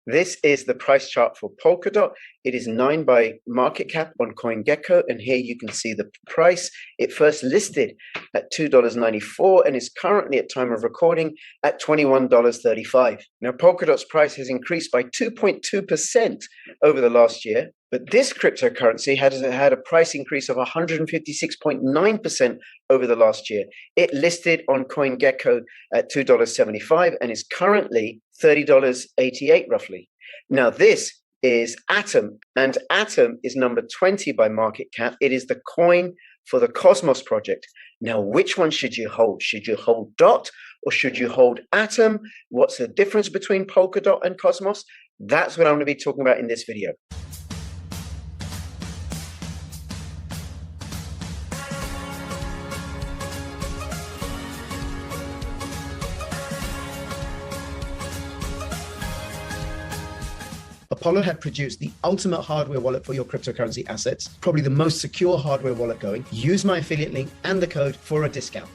This is the price chart for Polkadot. It is 9 by market cap on CoinGecko, and here you can see the price. It first listed at $2.94 and is currently at time of recording at $21.35. Now, Polkadot's price has increased by 2.2% over the last year, but this cryptocurrency has had a price increase of 156.9% over the last year. It listed on CoinGecko at $2.75 and is currently $30.88 roughly. Now, this is Atom, and Atom is number 20 by market cap. It is the coin for the Cosmos project. Now, which one should you hold? Should you hold DOT or should you hold Atom? What's the difference between Polkadot and Cosmos? That's what I'm going to be talking about in this video. Apollo had produced the ultimate hardware wallet for your cryptocurrency assets, probably the most secure hardware wallet going. Use my affiliate link and the code for a discount.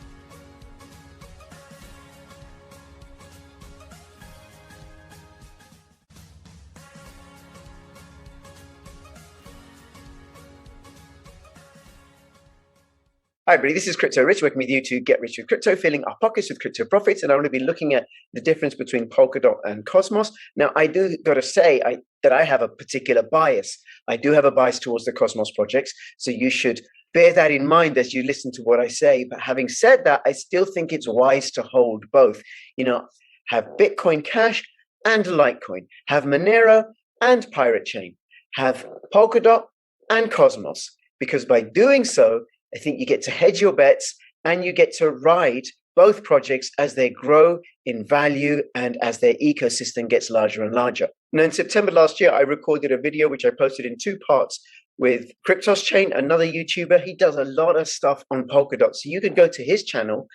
Hi, everybody. This is Crypto Rich, working with you to get rich with crypto, filling our pockets with crypto profits. And I'm going to be looking at the difference between Polkadot and Cosmos. Now, I do got to say that I have a particular bias. I do have a bias towards the Cosmos projects. So you should bear that in mind as you listen to what I say. But having said that, I still think it's wise to hold both. You know, have Bitcoin Cash and Litecoin, have Monero and Pirate Chain, have Polkadot and Cosmos, because by doing so, I think you get to hedge your bets and you get to ride both projects as they grow in value and as their ecosystem gets larger and larger. Now, in September last year, I recorded a video which I posted in 2 parts with Cryptos Chain, another YouTuber. He does a lot of stuff on Polkadot. So you can go to his channel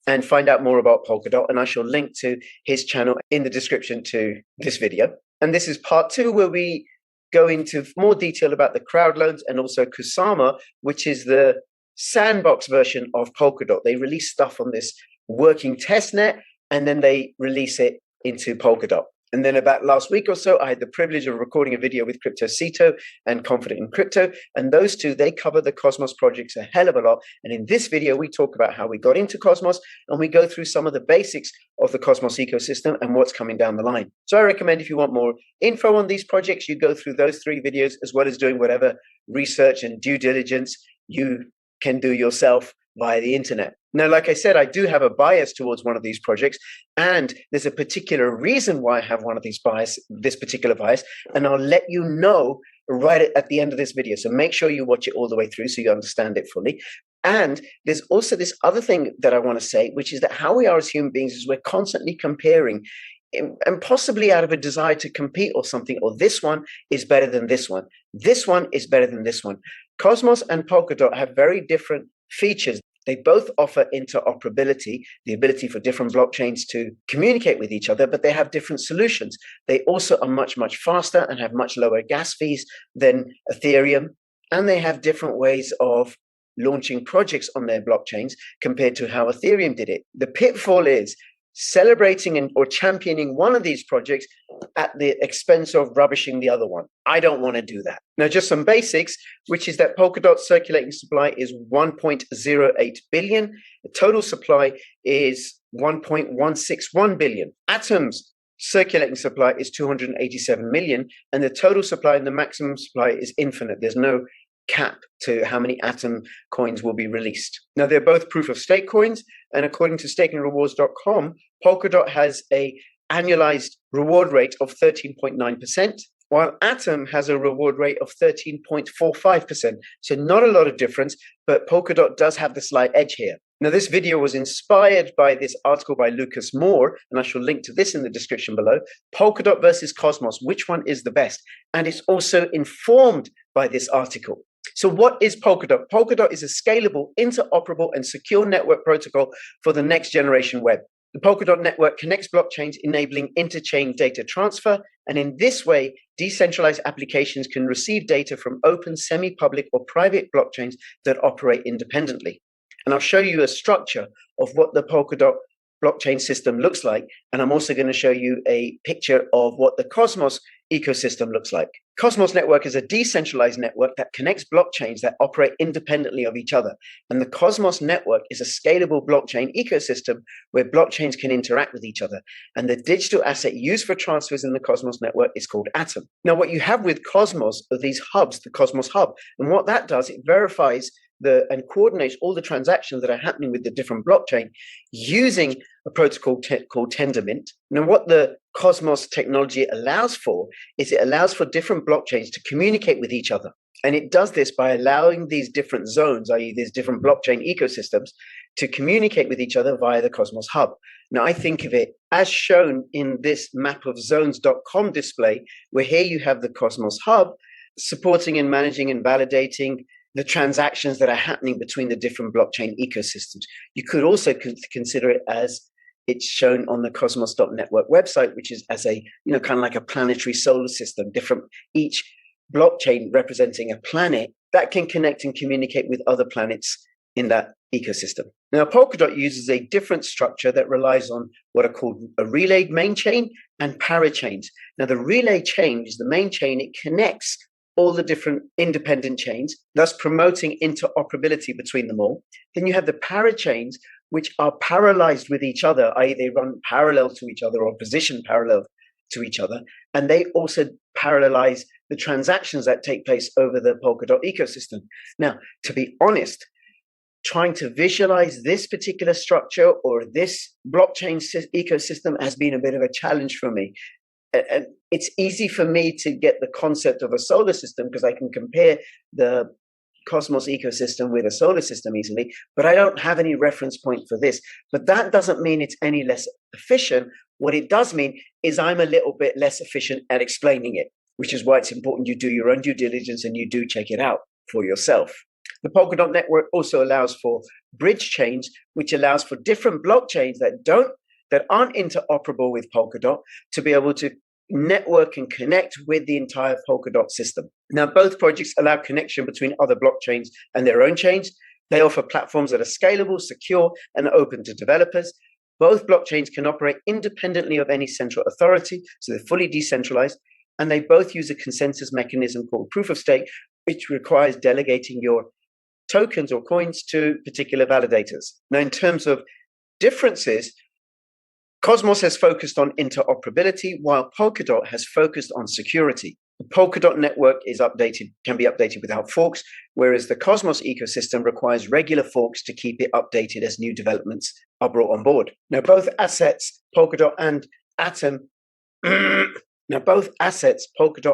and find out more about Polkadot. And I shall link to his channel in the description to this video. And this is part 2, where we go into more detail about the crowd loans and also Kusama, which is the sandbox version of Polkadot. They release stuff on this working testnet and then they release it into Polkadot. And then about last week or so, I had the privilege of recording a video with CryptoCito and Confident in Crypto. And those two, they cover the Cosmos projects a hell of a lot. And in this video, we talk about how we got into Cosmos and we go through some of the basics of the Cosmos ecosystem and what's coming down the line. So I recommend if you want more info on these projects, you go through those 3 videos, as well as doing whatever research and due diligence you can do yourself via the internet. Now, like I said, I do have a bias towards one of these projects, and there's a particular reason why I have this particular bias, and I'll let you know right at the end of this video. So make sure you watch it all the way through so you understand it fully. And there's also this other thing that I want to say, which is that how we are as human beings is we're constantly comparing, and possibly out of a desire to compete or something, or this one is better than this one. This one is better than this one. Cosmos and Polkadot have very different features. They both offer interoperability, the ability for different blockchains to communicate with each other, but they have different solutions. They also are much, much faster and have much lower gas fees than Ethereum. And they have different ways of launching projects on their blockchains compared to how Ethereum did it. The pitfall is celebrating or championing one of these projects at the expense of rubbishing the other one. I don't want to do that. Now, just some basics, which is that Polkadot's circulating supply is 1.08 billion. The total supply is 1.161 billion. Atom's circulating supply is 287 million, and the total supply and the maximum supply is infinite. There's no cap to how many Atom coins will be released. Now, they're both proof of stake coins, and according to stakingrewards.com, Polkadot has a annualized reward rate of 13.9%, while Atom has a reward rate of 13.45%. So not a lot of difference, but Polkadot does have the slight edge here. Now, this video was inspired by this article by Lucas Moore, and I shall link to this in the description below. Polkadot versus Cosmos, which one is the best? And it's also informed by this article. So what is Polkadot? Polkadot is a scalable, interoperable, and secure network protocol for the next generation web. The Polkadot network connects blockchains, enabling interchain data transfer. And in this way, decentralized applications can receive data from open, semi-public, or private blockchains that operate independently. And I'll show you a structure of what the Polkadot blockchain system looks like. And I'm also going to show you a picture of what the Cosmos ecosystem looks like. Cosmos Network is a decentralized network that connects blockchains that operate independently of each other. And the Cosmos Network is a scalable blockchain ecosystem where blockchains can interact with each other. And the digital asset used for transfers in the Cosmos Network is called Atom. Now, what you have with Cosmos are these hubs, the Cosmos Hub. And what that does, it verifies and coordinates all the transactions that are happening with the different blockchain using a protocol called Tendermint. Now, what the Cosmos technology allows for is it allows for different blockchains to communicate with each other. And it does this by allowing these different zones, i.e. these different blockchain ecosystems, to communicate with each other via the Cosmos Hub. Now, I think of it as shown in this map of zones.com display, where here you have the Cosmos Hub supporting and managing and validating the transactions that are happening between the different blockchain ecosystems. You could also consider it as it's shown on the cosmos.network website, which is as a, kind of like a planetary solar system, each blockchain representing a planet that can connect and communicate with other planets in that ecosystem. Now, Polkadot uses a different structure that relies on what are called a relay main chain and parachains. Now, the relay chain is the main chain. It connects all the different independent chains, thus promoting interoperability between them all. Then you have the parachains, which are parallelized with each other, i.e. they run parallel to each other or position parallel to each other. And they also parallelize the transactions that take place over the Polkadot ecosystem. Now, to be honest, trying to visualize this particular structure or this blockchain ecosystem has been a bit of a challenge for me. And it's easy for me to get the concept of a solar system because I can compare the Cosmos ecosystem with a solar system easily, but I don't have any reference point for this. But that doesn't mean it's any less efficient. What it does mean is I'm a little bit less efficient at explaining it, which is why it's important you do your own due diligence and you do check it out for yourself. The Polkadot network also allows for bridge chains, which allows for different blockchains that aren't interoperable with Polkadot to be able to network and connect with the entire Polkadot system. Now, both projects allow connection between other blockchains and their own chains. They offer platforms that are scalable, secure, and open to developers. Both blockchains can operate independently of any central authority, so they're fully decentralized, and they both use a consensus mechanism called proof of stake, which requires delegating your tokens or coins to particular validators. Now, in terms of differences, Cosmos has focused on interoperability, while Polkadot has focused on security. The Polkadot network can be updated without forks, whereas the Cosmos ecosystem requires regular forks to keep it updated as new developments are brought on board. Now, both assets, Polkadot and Atom, Polkadot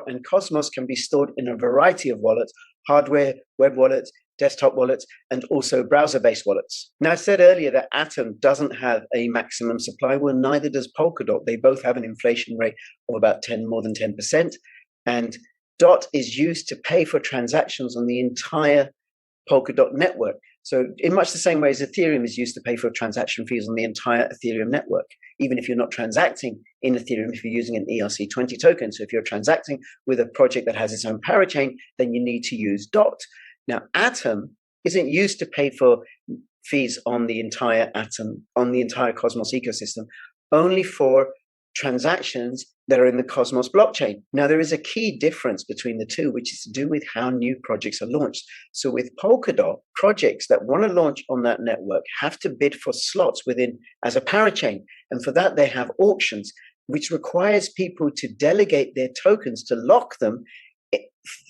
and Cosmos, can be stored in a variety of wallets: hardware, web wallets, desktop wallets, and also browser-based wallets. Now, I said earlier that Atom doesn't have a maximum supply. Well, neither does Polkadot. They both have an inflation rate of about more than 10%. And DOT is used to pay for transactions on the entire Polkadot network. So in much the same way as Ethereum is used to pay for transaction fees on the entire Ethereum network, even if you're not transacting in Ethereum, if you're using an ERC20 token. So if you're transacting with a project that has its own parachain, then you need to use DOT. Now, Atom isn't used to pay for fees on the entire Cosmos ecosystem, only for transactions that are in the Cosmos blockchain. Now, there is a key difference between the two, which is to do with how new projects are launched. So with Polkadot, projects that want to launch on that network have to bid for slots as a parachain. And for that, they have auctions, which requires people to delegate their tokens to lock them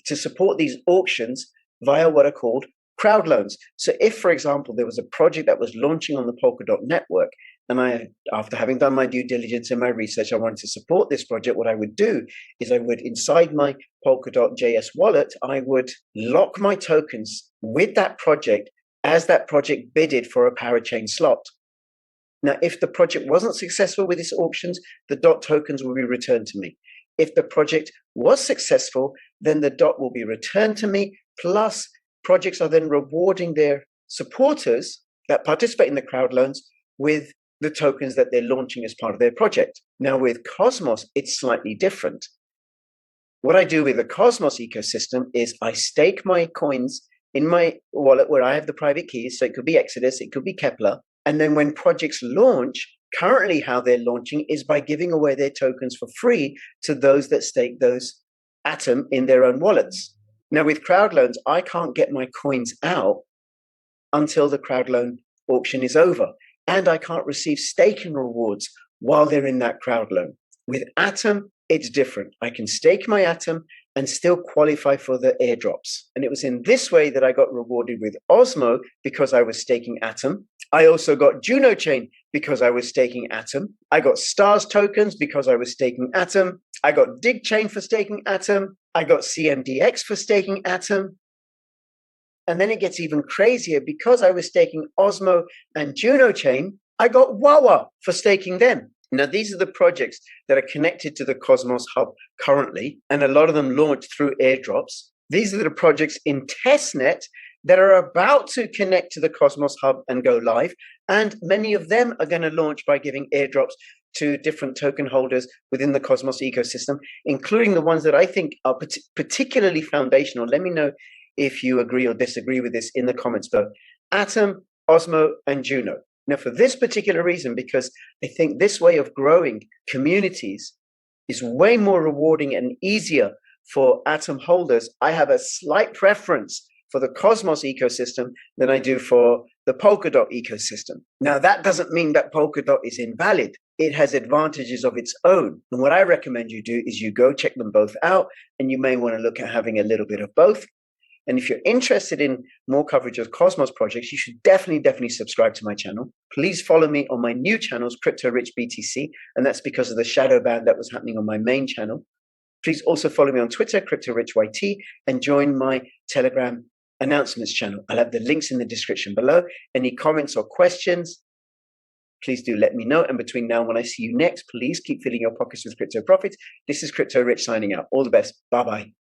to support these auctions via what are called crowd loans. So if, for example, there was a project that was launching on the Polkadot network, and after having done my due diligence and my research, I wanted to support this project, what I would do is inside my Polkadot JS wallet, I would lock my tokens with that project as that project bidded for a parachain slot. Now, if the project wasn't successful with its auctions, the DOT tokens will be returned to me. If the project was successful, then the DOT will be returned to me. Plus, projects are then rewarding their supporters that participate in the crowd loans with the tokens that they're launching as part of their project. Now, with Cosmos, it's slightly different. What I do with the Cosmos ecosystem is I stake my coins in my wallet where I have the private keys. So it could be Exodus, it could be Kepler. And then when projects launch, Currently, how they're launching is by giving away their tokens for free to those that stake those Atom in their own wallets. Now, with crowd loans, I can't get my coins out until the crowd loan auction is over, and I can't receive staking rewards while they're in that crowd loan. With Atom, it's different. I can stake my Atom and still qualify for the airdrops. And it was in this way that I got rewarded with Osmo because I was staking Atom. I also got Juno Chain because I was staking Atom. I got Stars tokens because I was staking Atom. I got Dig Chain for staking Atom. I got CMDX for staking Atom. And then it gets even crazier because I was staking Osmo and Juno Chain. I got Wawa for staking them. Now, these are the projects that are connected to the Cosmos Hub currently, and a lot of them launched through airdrops. These are the projects in testnet that are about to connect to the Cosmos Hub and go live, and many of them are going to launch by giving airdrops to different token holders within the Cosmos ecosystem, including the ones that I think are particularly foundational. Let me know if you agree or disagree with this in the comments below. Atom, Osmo, and Juno. Now, for this particular reason, because I think this way of growing communities is way more rewarding and easier for Atom holders, I have a slight preference for the Cosmos ecosystem than I do for the Polkadot ecosystem. Now, that doesn't mean that Polkadot is invalid. It has advantages of its own. And what I recommend you do is you go check them both out, and you may want to look at having a little bit of both. And if you're interested in more coverage of Cosmos projects, you should definitely subscribe to my channel. Please follow me on my new channels, Crypto Rich BTC, and that's because of the shadow ban that was happening on my main channel. Please also follow me on Twitter, Crypto Rich YT, and join my Telegram announcements channel. I'll have the links in the description below. Any comments or questions, please do let me know. And between now and when I see you next, please keep filling your pockets with crypto profits. This is Crypto Rich signing out. All the best. Bye-bye.